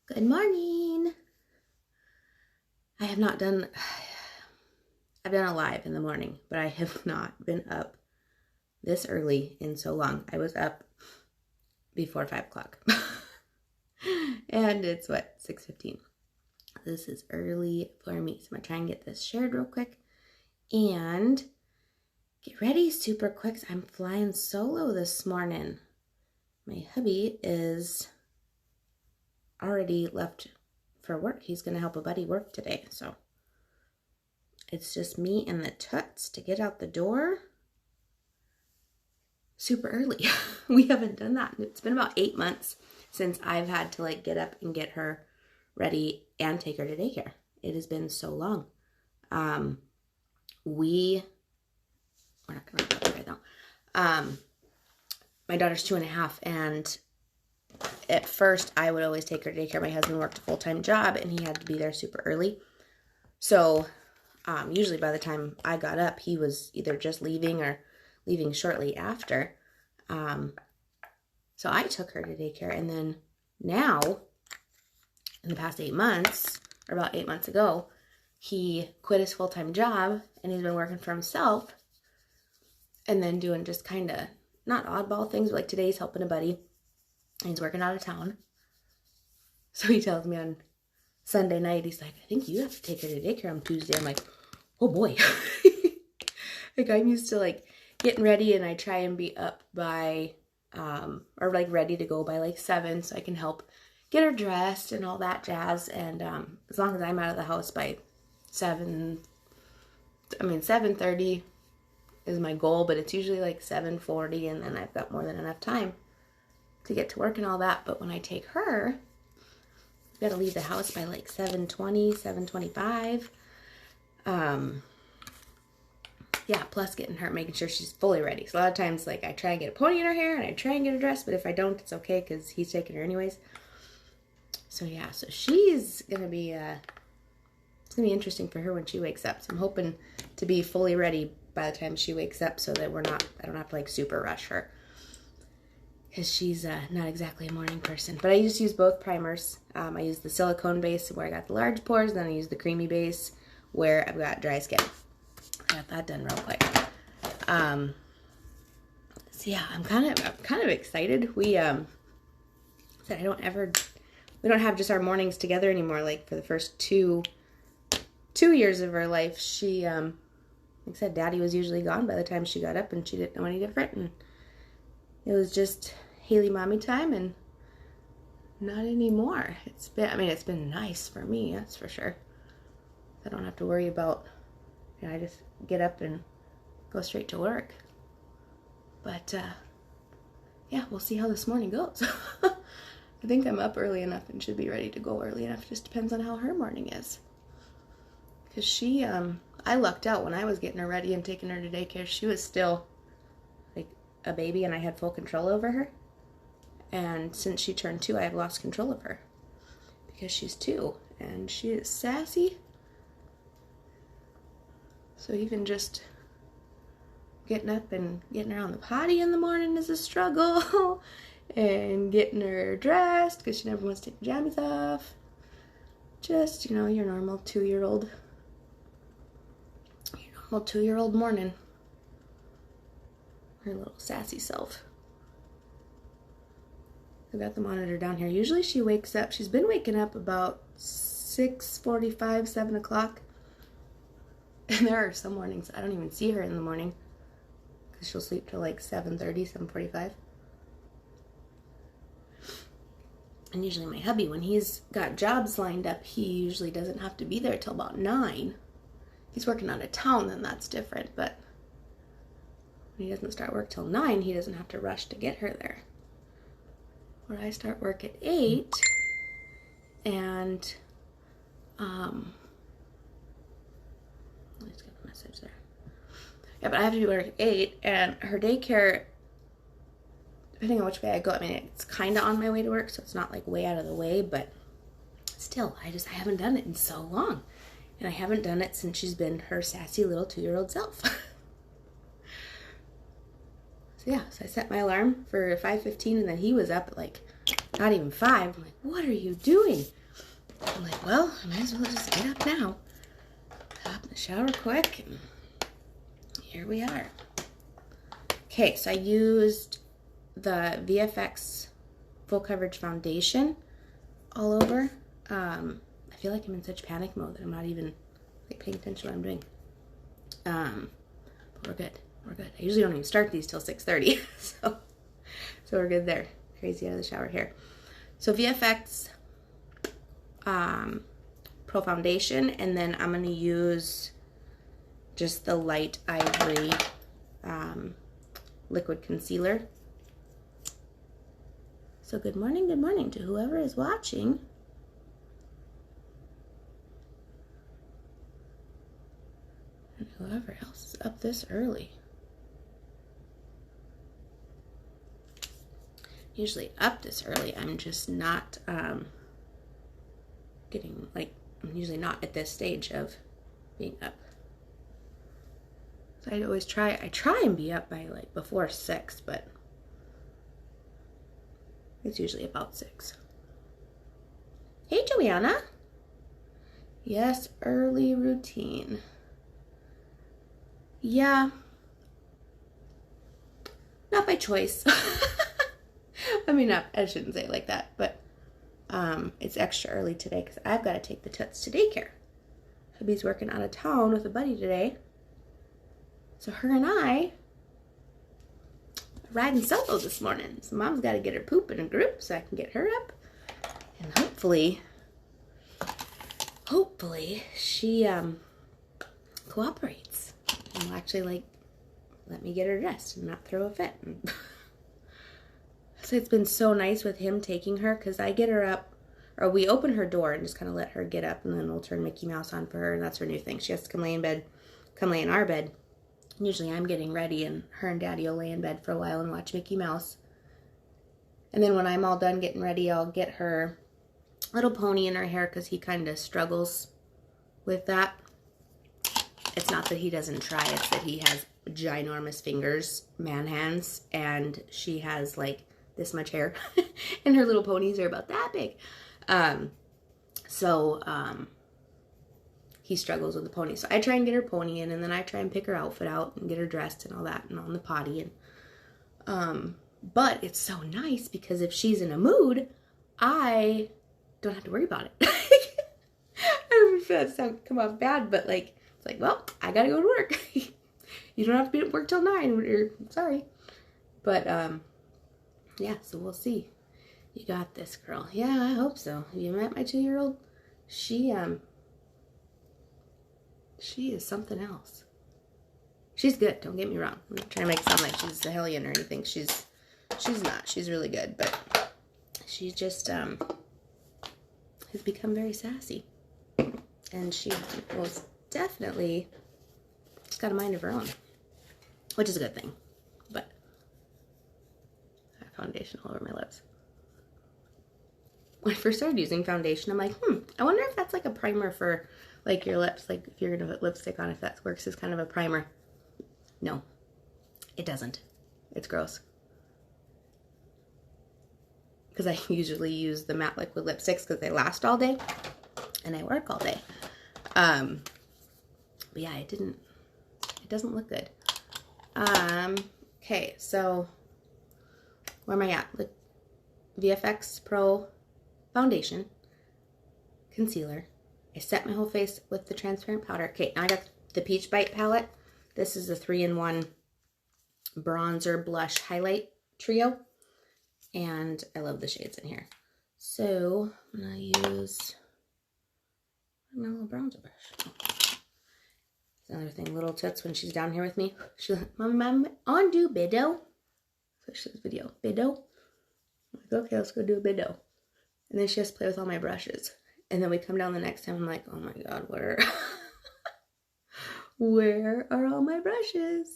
Good morning. I've done a live in the morning, but I have not been up this early in so long. I was up before 5 o'clock. And it's 6:15. This is early for me. So I'm gonna try and get this shared real quick and get ready super quick. I'm flying solo this morning. My hubby is already left for work. He's gonna help a buddy work today, so it's just me and the toots to get out the door super early. We haven't done that. It's been about 8 months since I've had to get up and get her ready and take her to daycare. It has been so long. We're not gonna talk about it right now. My daughter's 2.5, and at first I would always take her to daycare. My husband worked a full-time job and he had to be there super early. So usually by the time I got up, he was either just leaving or leaving shortly after. So I took her to daycare, and then now, in the past 8 months, or about 8 months ago, he quit his full-time job and he's been working for himself and then doing just kind of, not oddball things, but like today he's helping a buddy and he's working out of town. So he tells me on Sunday night, he's like, I think you have to take her to daycare on Tuesday. I'm like, oh boy. I'm used to getting ready, and I try and be up by, or ready to go by 7 so I can help get her dressed and all that jazz. And as long as I'm out of the house by 7:30 is my goal, but it's usually 7:40, and then I've got more than enough time to get to work and all that. But when I take her, I've got to leave the house by 7:20, 7:25. Yeah, plus getting her, making sure she's fully ready. So a lot of times, I try and get a pony in her hair, and I try and get her dressed, but if I don't, it's okay, because he's taking her anyways. So yeah, so she's going to be, it's going to be interesting for her when she wakes up. So I'm hoping to be fully ready by the time she wakes up so that I don't have to super rush her. Because she's not exactly a morning person. But I just use both primers. I use the silicone base where I got the large pores, then I use the creamy base where I've got dry skin. I got that done real quick. So yeah, I'm kind of excited. We said we don't have just our mornings together anymore. For the first two years of her life, she like I said, Daddy was usually gone by the time she got up, and she didn't know any different, and it was just Haley mommy time, and not anymore. It's been nice for me, that's for sure. I don't have to worry about, I just get up and go straight to work. But yeah, we'll see how this morning goes. I think I'm up early enough and should be ready to go early enough. Just depends on how her morning is. Because she, I lucked out when I was getting her ready and taking her to daycare. She was still a baby, and I had full control over her. And since she turned 2, I have lost control of her because she's 2 and she is sassy. So even just getting up and getting her on the potty in the morning is a struggle. And getting her dressed because she never wants to take her jammies off. Just, your normal 2-year-old. Your normal 2-year-old morning. Her little sassy self. I got the monitor down here. Usually she wakes up. She's been waking up about 6:45, 7 o'clock. And there are some mornings I don't even see her in the morning because she'll sleep till 7:30, 7:45. And usually my hubby, when he's got jobs lined up, he usually doesn't have to be there till about 9. He's working out of town, then that's different. But when he doesn't start work till 9, he doesn't have to rush to get her there. Where I start work at 8, and I just got a message there. Yeah, but I have to be work at 8, and her daycare, depending on which way I go, it's kind of on my way to work, so it's not way out of the way, but still, I haven't done it in so long. And I haven't done it since she's been her sassy little 2-year-old self. So yeah, so I set my alarm for 5:15, and then he was up at not even 5. I'm like, what are you doing? I'm like, well, I might as well just get up now. Hop in the shower quick, and here we are. Okay, so I used the VFX Full Coverage Foundation all over. I feel like I'm in such panic mode that I'm not even like paying attention to what I'm doing. But we're good. We're good. I usually don't even start these till 6:30, so we're good there. Crazy out of the shower here. So VFX Pro Foundation, and then I'm gonna use just the light ivory liquid concealer. So good morning to whoever is watching. And whoever else is up this early. Usually up this early, I'm just not getting, like, I'm usually not at this stage of being up. So I always try and be up by like before 6, but it's usually about 6. Hey, Joanna. Yes, early routine. Yeah. Not by choice. I mean, I shouldn't say it like that, but it's extra early today because I've got to take the toots to daycare. Hubby's working out of town with a buddy today. So her and I are riding solo this morning. So Mom's got to get her poop in a group so I can get her up. And hopefully she cooperates and will actually like let me get her dressed and not throw a fit. So it's been so nice with him taking her because I get her up, or we open her door and just kind of let her get up, and then we'll turn Mickey Mouse on for her, and that's her new thing. She has to come lay in our bed. Usually I'm getting ready, and her and Daddy will lay in bed for a while and watch Mickey Mouse. And then when I'm all done getting ready, I'll get her little pony in her hair because he kind of struggles with that. It's not that he doesn't try, it's that he has ginormous fingers, man hands, and she has like this much hair and her little ponies are about that big. He struggles with the pony. So I try and get her pony in, and then I try and pick her outfit out and get her dressed and all that and on the potty. And but it's so nice because if she's in a mood, I don't have to worry about it. I don't know if that sounds come off bad, but like it's like, well, I gotta go to work. You don't have to be at work till 9. Sorry. But yeah, so we'll see. You got this, girl. Yeah, I hope so. Have you met my 2-year-old? She is something else. She's good, don't get me wrong. I'm not trying to make it sound like she's a hellion or anything. She's not. She's really good, but she just has become very sassy. And she most definitely got a mind of her own, which is a good thing. But I have foundation all over my lips. When I first started using foundation, I'm like, I wonder if that's like a primer for like your lips, like if you're gonna put lipstick on, if that works as kind of a primer. No, it doesn't. It's gross. Because I usually use the matte liquid lipsticks because they last all day and I work all day. But yeah, it doesn't look good. Okay, so where am I at? Look, VFX Pro Foundation, concealer. I set my whole face with the transparent powder. Okay, now I got the Peach Bite palette. This is a 3-in-1 bronzer blush highlight trio. And I love the shades in here. So I'm gonna use my little bronzer brush. Oh. Another thing, little toots when she's down here with me. She's like, Mom, on do bido. So she says video, bido. I'm like, okay, let's go do a bido. And then she has to play with all my brushes. And then we come down the next time, I'm like, oh my God, where are all my brushes?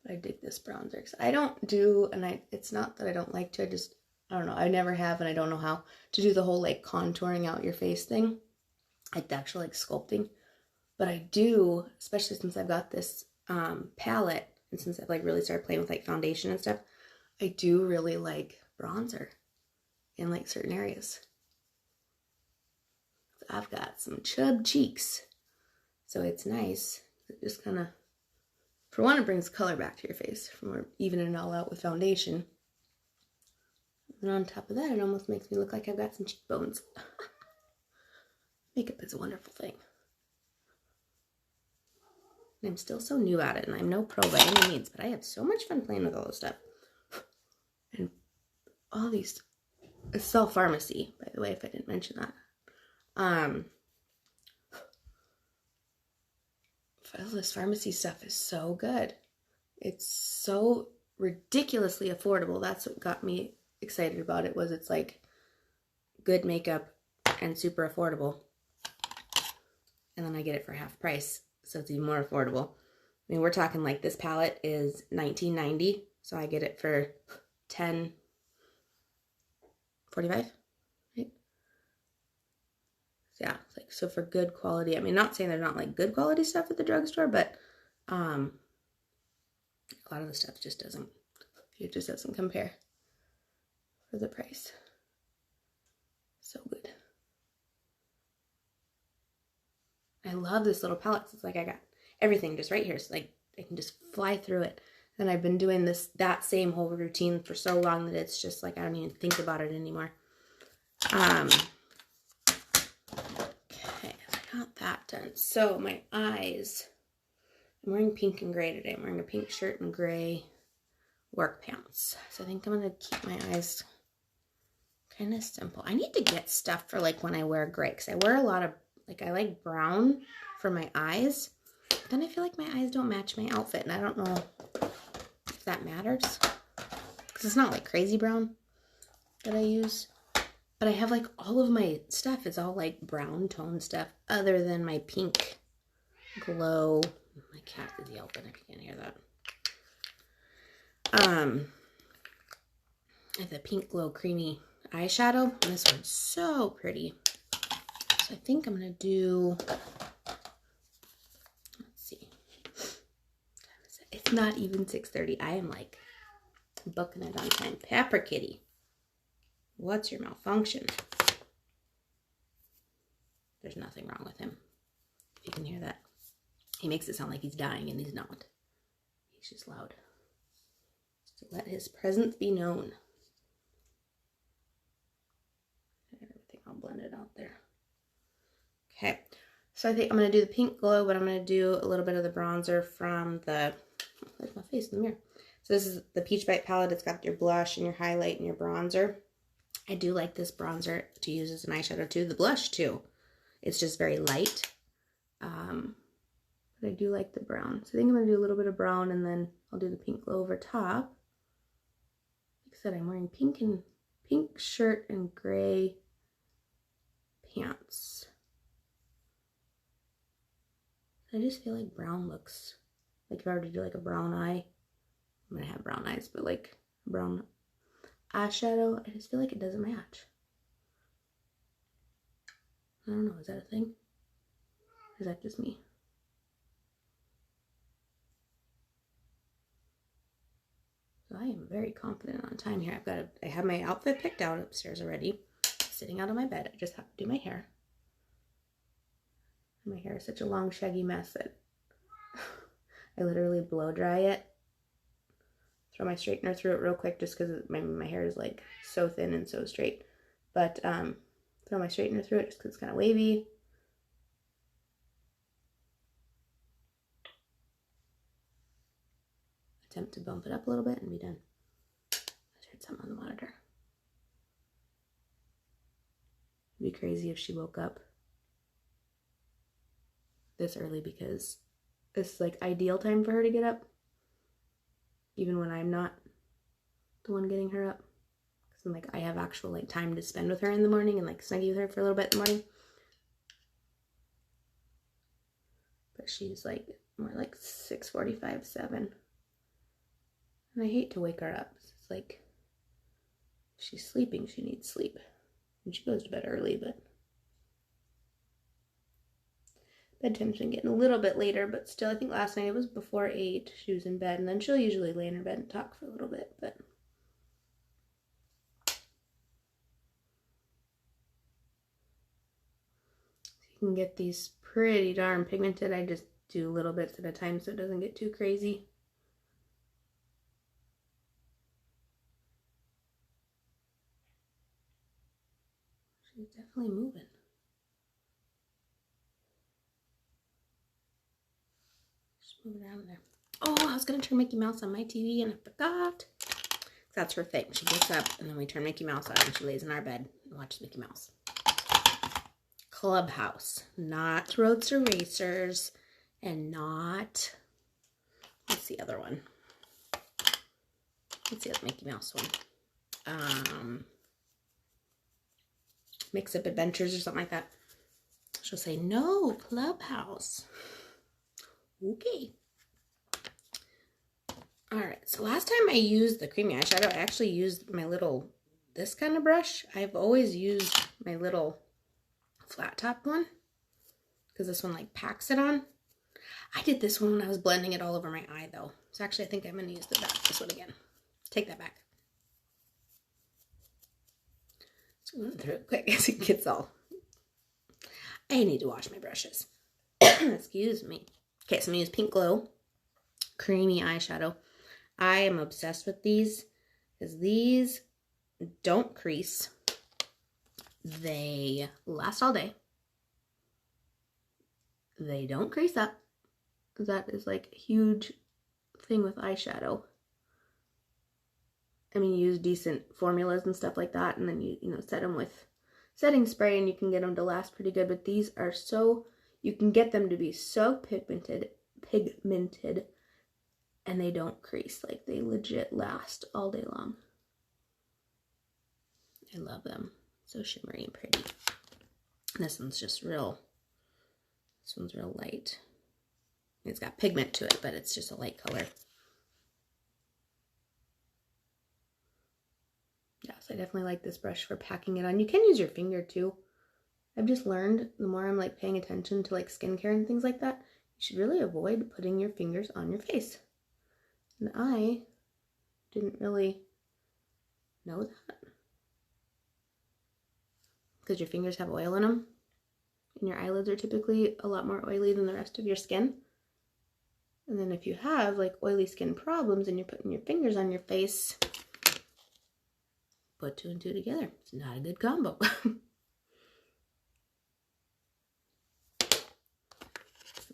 I dig this bronzer because I don't do, and it's not that I don't like to, I don't know, I never have, and I don't know how to do the whole like contouring out your face thing, like the actual like sculpting, but I do, especially since I've got this palette, and since I've like really started playing with like foundation and stuff, I do really like bronzer in like certain areas. I've got some chub cheeks, so it's nice. It just kind of, for one, it brings color back to your face from evening it all out with foundation. And on top of that, it almost makes me look like I've got some cheekbones. Makeup is a wonderful thing. And I'm still so new at it, and I'm no pro by any means, but I have so much fun playing with all this stuff. And all these, it's all pharmacy, by the way, if I didn't mention that. All this pharmacy stuff is so good. It's so ridiculously affordable. That's what got me excited about it, was it's like good makeup and super affordable. And then I get it for half price, so it's even more affordable. I mean, we're talking like this palette is $19.90, so I get it for $10.45, right? Yeah, like, so for good quality. I mean, not saying there's not like good quality stuff at the drugstore, but a lot of the stuff just doesn't compare for the price. So good. I love this little palette. It's like I got everything just right here. So like I can just fly through it. And I've been doing that same whole routine for so long that it's just like I don't even think about it anymore. Okay, I got that done. So my eyes, I'm wearing pink and gray today. I'm wearing a pink shirt and gray work pants. So I think I'm going to keep my eyes kind of simple. I need to get stuff for like when I wear gray, because I wear a lot of, like, I like brown for my eyes. But then I feel like my eyes don't match my outfit, and I don't know if that matters. Because it's not like crazy brown that I use. But I have like all of my stuff is all like brown tone stuff, other than my pink glow. My cat is yelping if you can't hear that. I have the pink glow creamy eyeshadow, and this one's so pretty. So I think I'm gonna do, let's see, it's not even 6:30. I am like booking it on time. Pepper Kitty, what's your malfunction? There's nothing wrong with him. If you can hear that. He makes it sound like he's dying, and he's not. He's just loud. Just to let his presence be known. Everything all blended out there. Okay, so I think I'm going to do the pink glow, but I'm going to do a little bit of the bronzer from the, there's my face in the mirror. So this is the Peach Bite palette. It's got your blush and your highlight and your bronzer. I do like this bronzer to use as an eyeshadow too. The blush too. It's just very light. But I do like the brown. So I think I'm going to do a little bit of brown, and then I'll do the pink glow over top. Like I said, I'm wearing pink shirt and gray pants. I just feel like brown looks, like if I were to do like a brown eye, I'm going to have brown eyes, but like brown eyeshadow, I just feel like it doesn't match. I don't know, is that a thing? Or is that just me? So I am very confident on time here. I have my outfit picked out upstairs already, sitting out on my bed. I just have to do my hair. My hair is such a long, shaggy mess that I literally blow dry it. Throw my straightener through it real quick just because my hair is like so thin and so straight. But throw my straightener through it just because it's kind of wavy. Attempt to bump it up a little bit and be done. I just heard something on the monitor. It'd be crazy if she woke up this early, because it's like ideal time for her to get up, even when I'm not the one getting her up, because like I have actual like time to spend with her in the morning and like snuggie with her for a little bit in the morning. But she's like more like 6:45, 7, and I hate to wake her up. It's like if she's sleeping, she needs sleep, and she goes to bed early, but bedtime's been getting a little bit later, but still, I think last night it was before 8. She was in bed, and then she'll usually lay in her bed and talk for a little bit, but can get these pretty darn pigmented. I just do little bits at a time so it doesn't get too crazy. She's definitely moving. Just move it around there. Oh, I was going to turn Mickey Mouse on my TV and I forgot. That's her thing. She gets up and then we turn Mickey Mouse on and she lays in our bed and watches Mickey Mouse. Clubhouse, not Roadster Racers, and not, what's the other one? What's the other Mickey Mouse one? Mix Up Adventures or something like that. She'll say, no, Clubhouse. Okay. Alright, so last time I used the creamy eyeshadow, I actually used my little, this kind of brush. I've always used my little flat top one because this one like packs it on. I did this one when I was blending it all over my eye though. So actually I think I'm going to use this one again. Take that back. So I'm going through it quick as it gets all. I need to wash my brushes. Excuse me. Okay, so I'm going to use Pink Glow Creamy Eyeshadow. I am obsessed with these because these don't crease. They last all day. They don't crease up. That is like a huge thing with eyeshadow. I mean, you use decent formulas and stuff like that, and then you set them with setting spray and you can get them to last pretty good. But these are so, you can get them to be so pigmented, and they don't crease. Like, they legit last all day long. I love them. So shimmery and pretty. This one's just real, this one's real light. It's got pigment to it, but it's just a light color. Yeah, so I definitely like this brush for packing it on. You can use your finger too. I've just learned the more I'm like paying attention to like skincare and things like that, you should really avoid putting your fingers on your face. And I didn't really know that. Because your fingers have oil in them. And your eyelids are typically a lot more oily than the rest of your skin. And then if you have like oily skin problems and you're putting your fingers on your face, put 2 and 2 together. It's not a good combo.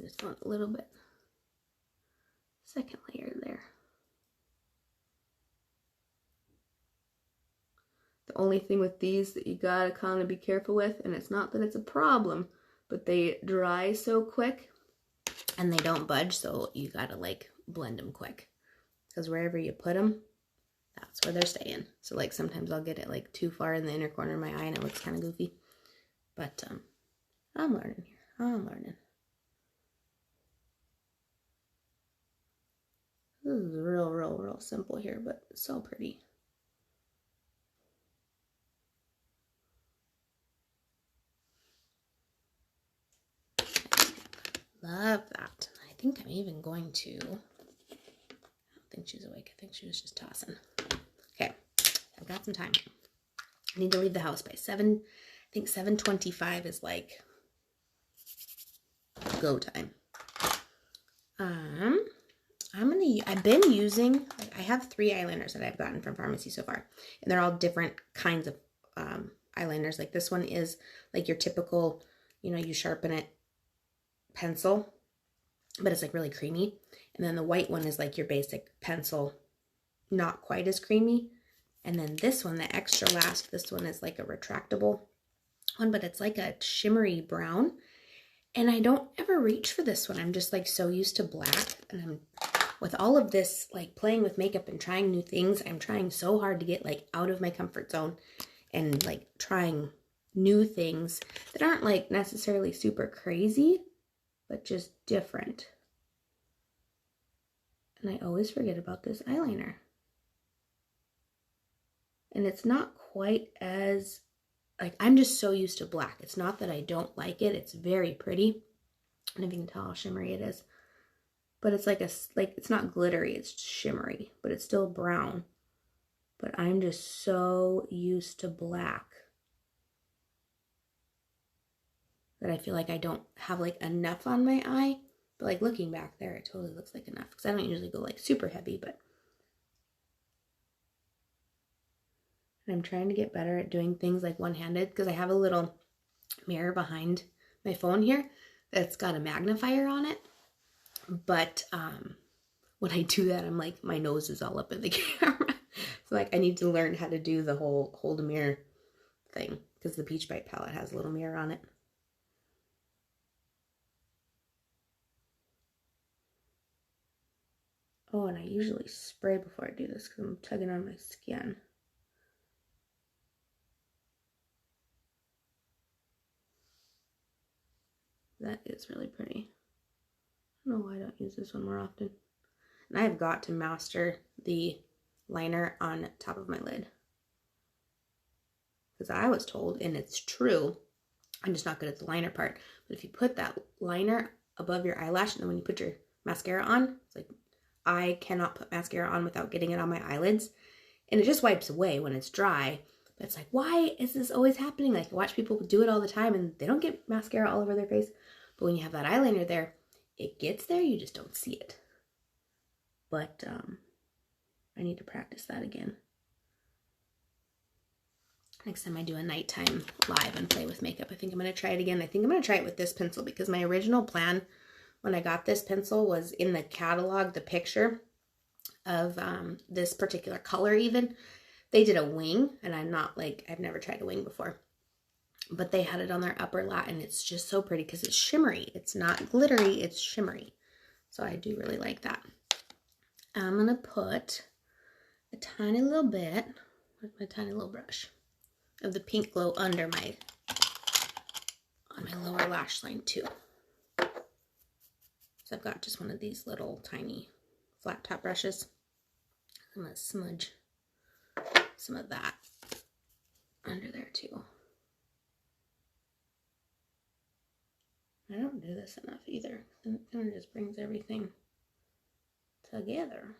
Just want a little bit. Second layer there. The only thing with these that you gotta kind of be careful with, and it's not that it's a problem, but they dry so quick and they don't budge, so you gotta like blend them quick. Because wherever you put them, that's where they're staying. So like sometimes I'll get it like too far in the inner corner of my eye and it looks kind of goofy. But I'm learning here. I'm learning. This is real simple here, but so pretty. Love that. I think I'm even going to, I don't think she's awake. I think she was just tossing. Okay, I've got some time. I need to leave the house by 7, I think 7:25 is like go time. I've been using, I have 3 eyeliners that I've gotten from pharmacy so far, and they're all different kinds of eyeliners. Like this one is like your typical, you sharpen it pencil, but it's like really creamy. And then the white one is like your basic pencil, not quite as creamy. And then this one, the extra last, this one is like a retractable one, but it's like a shimmery brown. And I don't ever reach for this one. I'm just like so used to black, and I'm with all of this like playing with makeup and trying new things, I'm trying so hard to get like out of my comfort zone and like trying new things that aren't like necessarily super crazy, but just different. And I always forget about this eyeliner. And it's not quite as, like, I'm just so used to black. It's not that I don't like it. It's very pretty. And if you can tell how shimmery it is. But it's like it's not glittery, it's shimmery, but it's still brown. But I'm just so used to black. that I feel like I don't have like enough on my eye. But like looking back there, it totally looks like enough because I don't usually go like super heavy, but I'm trying to get better at doing things like one-handed because I have a little mirror behind my phone here that's got a magnifier on it. But when I do that, I'm like, my nose is all up in the camera. So like I need to learn how to do the whole hold a mirror thing because the Peach Bite palette has a little mirror on it. Oh, and I usually spray before I do this because I'm tugging on my skin. That is really pretty. I don't know why I don't use this one more often. And I have got to master the liner on top of my lid. Because I was told, and it's true, I'm just not good at the liner part, but if you put that liner above your eyelash and then when you put your mascara on, it's like, I cannot put mascara on without getting it on my eyelids. And it just wipes away when it's dry. But it's like, why is this always happening? Like, I watch people do it all the time and they don't get mascara all over their face. But when you have that eyeliner there, it gets there, you just don't see it. But I need to practice that again. Next time I do a nighttime live and play with makeup, I think I'm going to try it again. I think I'm going to try it with this pencil because my original plan when I got this pencil was in the catalog, the picture of this particular color even. They did a wing, and I've never tried a wing before. But they had it on their upper lat, and it's just so pretty because it's shimmery. It's not glittery, it's shimmery. So I do really like that. I'm going to put a tiny little bit with my tiny little brush of the Pink Glow under on my lower lash line too. So I've got just one of these little tiny flat top brushes. I'm going to smudge some of that under there too. I don't do this enough either. It kind of just brings everything together.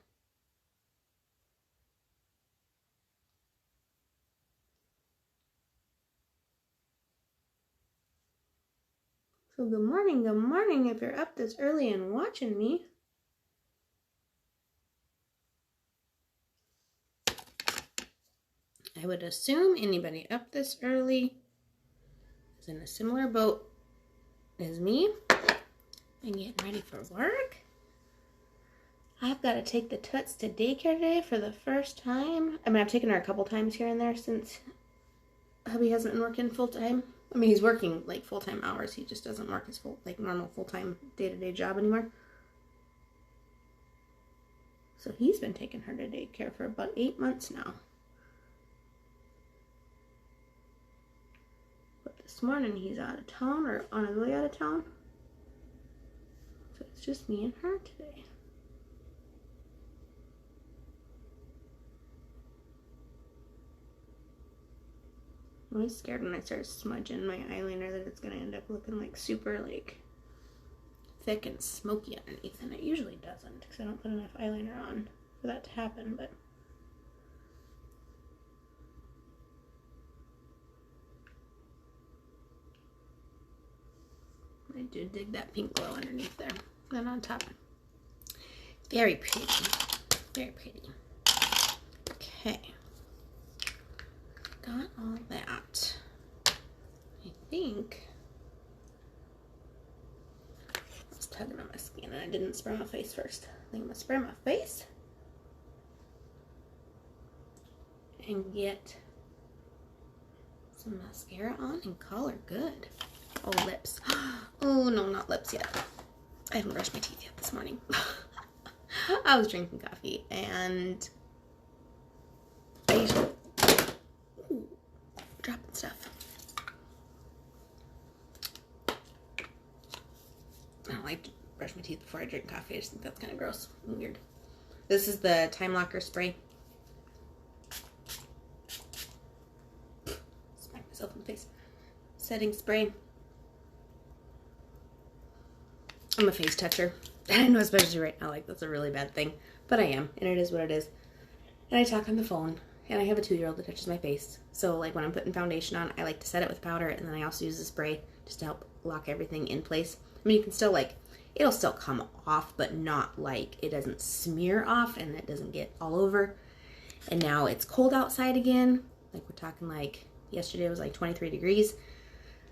So good morning if you're up this early and watching me. I would assume anybody up this early is in a similar boat as me and getting ready for work. I've got to take the Toots to daycare today for the first time. I mean, I've taken her a couple times here and there since hubby hasn't been working full time. I mean, he's working like full-time hours. He just doesn't work his normal full-time day-to-day job anymore. So he's been taking her to daycare for about 8 months now. But this morning he's out of town or on his way out of town. So it's just me and her today. I'm always scared when I start smudging my eyeliner that it's going to end up looking like super like thick and smoky underneath, and it usually doesn't because I don't put enough eyeliner on for that to happen, but I do dig that Pink Glow underneath there and on top. Very pretty. Very pretty. Okay. Got all that. I think I was tugging on my skin and I didn't spray my face first. I think I'm gonna spray my face and get some mascara on and call her good. Oh, lips. Oh, no, not lips yet. I haven't brushed my teeth yet this morning. I was drinking coffee and I usually dropping stuff. I don't like to brush my teeth before I drink coffee. I just think that's kind of gross and weird. This is the Time Locker spray. Smack myself in the face. Setting spray. I'm a face toucher. I know, especially right now, like that's a really bad thing. But I am, and it is what it is. And I talk on the phone. And I have a 2-year-old that touches my face. So like when I'm putting foundation on, I like to set it with powder, and then I also use the spray to just to help lock everything in place. I mean, you can still like, it'll still come off, but not like, it doesn't smear off and it doesn't get all over. And now it's cold outside again. Like we're talking like, yesterday was like 23 degrees.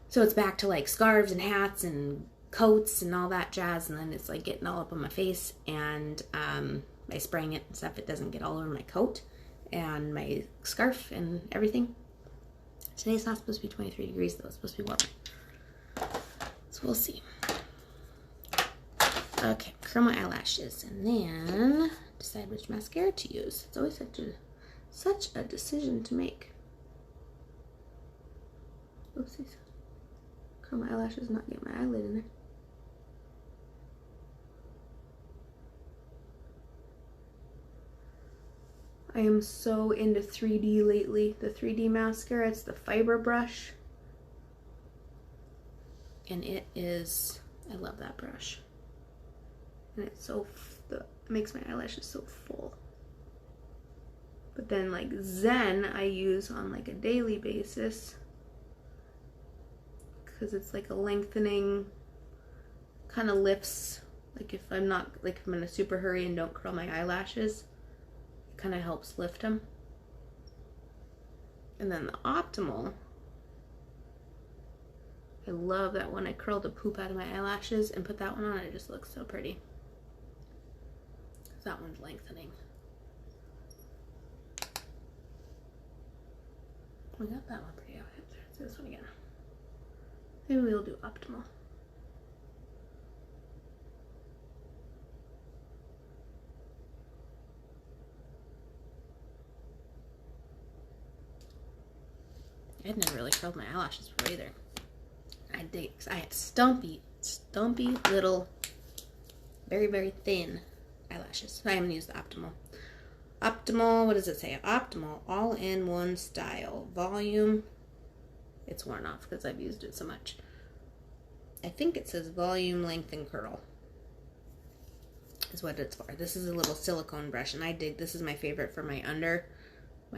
So it's back to like scarves and hats and coats and all that jazz. And then it's like getting all up on my face. And by spraying it and stuff, it doesn't get all over my coat and my scarf and everything. Today's not supposed to be 23 degrees though. It's supposed to be warmer. So we'll see. Okay, curl my eyelashes and then decide which mascara to use. It's always such a decision to make. Oopsies. Curl my eyelashes, not get my eyelid in there. I am so into 3D lately. The 3D mascara, it's the fiber brush. And it is, I love that brush. And it's so, it makes my eyelashes so full. But then like Zen, I use on like a daily basis. Because it's like a lengthening, kind of lifts. Like if I'm not, like if I'm in a super hurry and don't curl my eyelashes, it kind of helps lift them. And then the Optimal, I love that one. I curled the poop out of my eyelashes and put that one on. It just looks so pretty. That one's lengthening. We got that one pretty out. Let's do this one again. Maybe we'll do Optimal. I'd never really curled my eyelashes before either. I had stumpy little, very, very thin eyelashes. I haven't used the Optimal. Optimal, what does it say? Optimal, all-in-one style. Volume, it's worn off because I've used it so much. I think it says volume, length, and curl is what it's for. This is a little silicone brush, and I dig, this is my favorite for my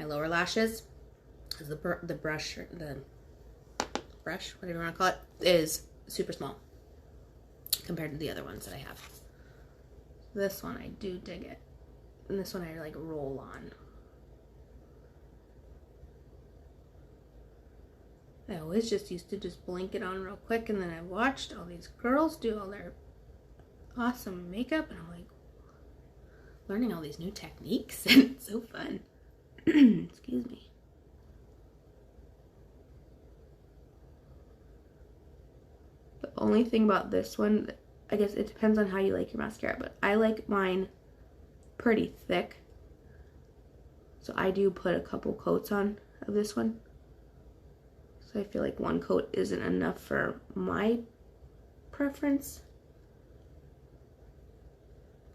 lower lashes. Because the brush, whatever you want to call it, is super small compared to the other ones that I have. This one, I do dig it. And this one I like roll on. I always just used to just blink it on real quick, and then I watched all these girls do all their awesome makeup, and I'm like, learning all these new techniques, and it's so fun. Excuse me. The only thing about this one, I guess it depends on how you like your mascara, but I like mine pretty thick. So I do put a couple coats on of this one. So I feel like one coat isn't enough for my preference.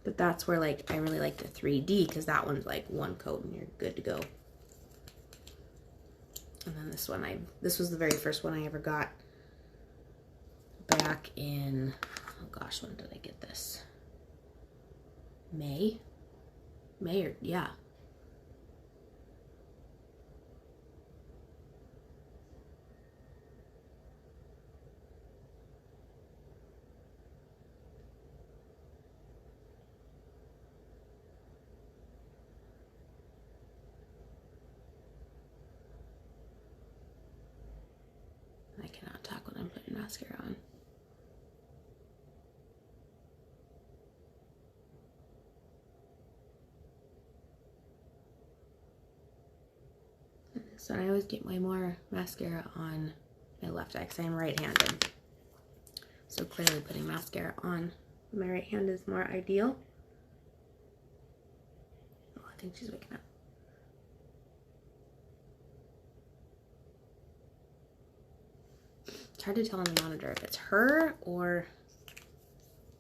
But that's where like I really like the 3D, because that one's like one coat and you're good to go. And then this one, this was the very first one I ever got back in, oh gosh, when did I get this? May or, yeah. I cannot talk when I'm putting mascara on. So I always get way more mascara on my left eye because I'm right-handed. So clearly putting mascara on my right hand is more ideal. Oh, I think she's waking up. It's hard to tell on the monitor if it's her or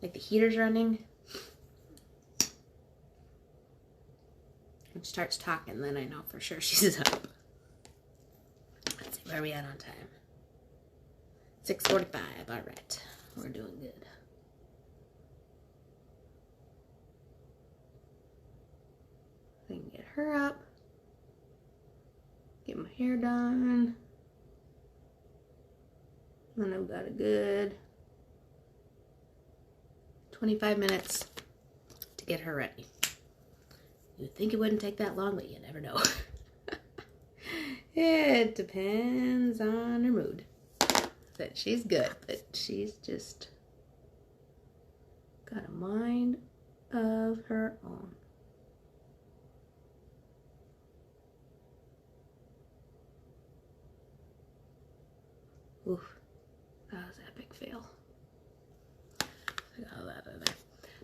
like the heater's running. When she starts talking, then I know for sure she's up. Let's see, where are we at on time? 6:45, all right. We're doing good. I can get her up, get my hair done. And I've got a good 25 minutes to get her ready. You'd think it wouldn't take that long, but you never know. It depends on her mood. That she's good, but she's just got a mind of her own. Oof, that was an epic fail. I got all that out of there.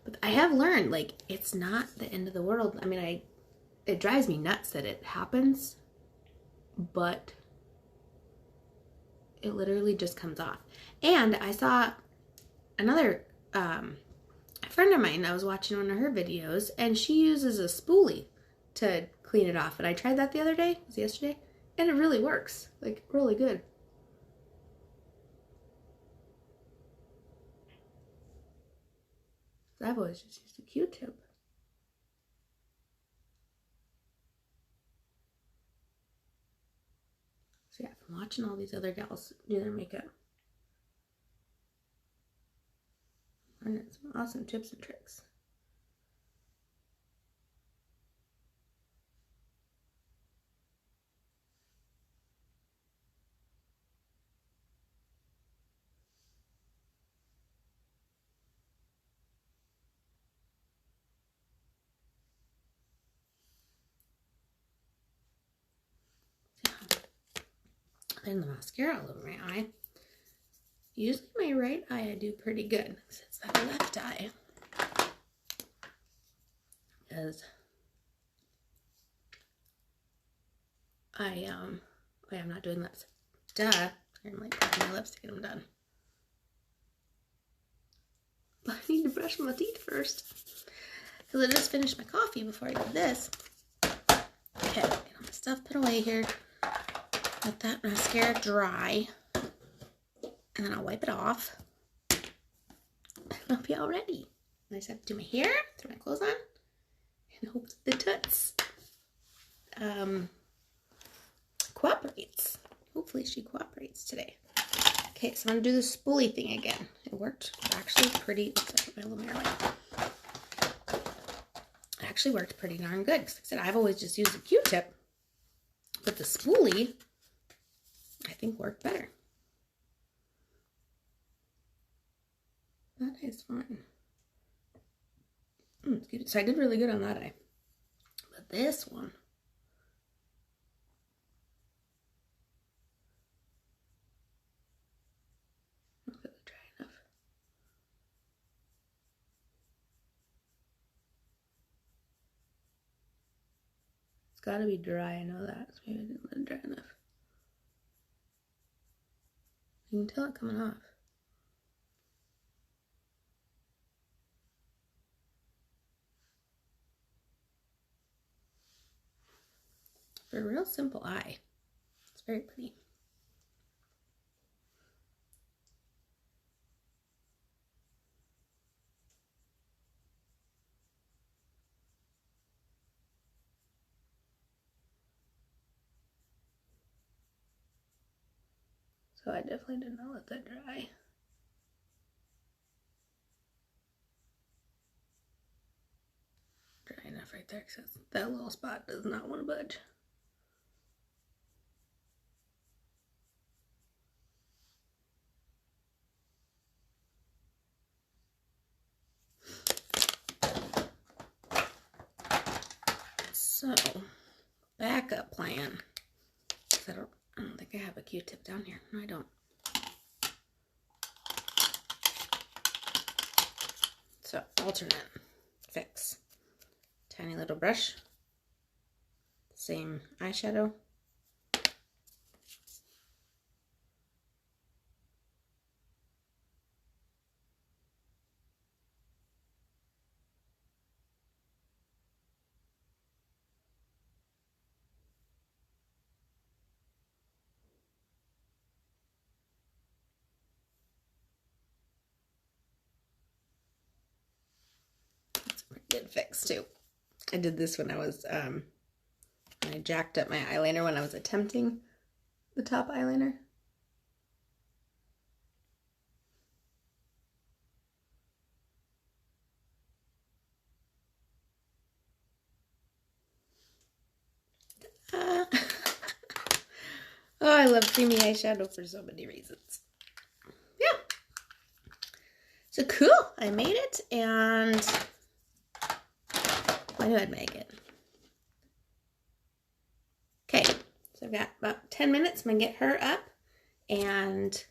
But I have learned, like, it's not the end of the world. I mean, it drives me nuts that it happens, but it literally just comes off. And I saw another friend of mine, I was watching one of her videos, and she uses a spoolie to clean it off. And I tried that the other day, it was yesterday, and it really works, like really good. I've always just used a Q-tip. So yeah, I'm watching all these other gals do their makeup. Learning some awesome tips and tricks. Then the mascara all over my eye. Usually my right eye I do pretty good, because it's that left eye. Because I'm not doing lips. Duh. I'm like putting my lips to get them done. But I need to brush my teeth first. Because I just finished my coffee before I did this. Okay, get all my stuff put away here. Let that mascara dry. And then I'll wipe it off. And I'll be all ready. I just have to do my hair, throw my clothes on, and hope that the toots cooperates. Hopefully she cooperates today. Okay, so I'm gonna do the spoolie thing again. It worked actually pretty, oops, I put my little mirror light. It actually worked pretty darn good. Because like I said, I've always just used a Q-tip, but the spoolie, I think, worked better. That is fine. So I did really good on that eye. But this one, not really dry enough. It's got to be dry, I know that. So maybe I didn't let it dry enough. You can tell it coming off. For a real simple eye, it's very pretty. So I definitely did not let that dry. Dry enough right there, because that little spot does not want to budge. So, backup plan. I don't think I have a Q-tip down here. No, I don't. So, alternate fix. Tiny little brush. Same eyeshadow. Good fix too. I did this when I was I jacked up my eyeliner when I was attempting the top eyeliner. I love creamy eyeshadow for so many reasons. Yeah. So cool. I made it, and when did I make it? Okay. So I've got about 10 minutes. I'm going to get her up and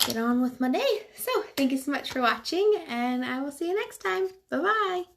get on with my day. So thank you so much for watching, and I will see you next time. Bye-bye.